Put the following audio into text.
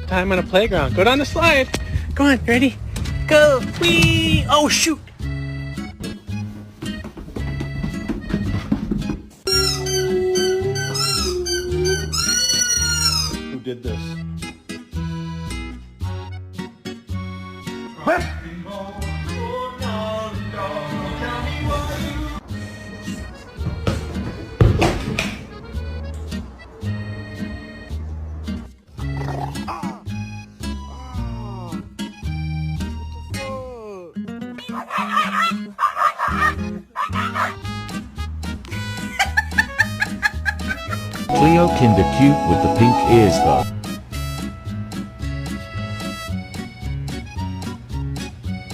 Time on a playground. Go down the slide. Go on, ready? Go. Whee! Oh, shoot. Who did this? Cleo Kinder cute with the pink ears though.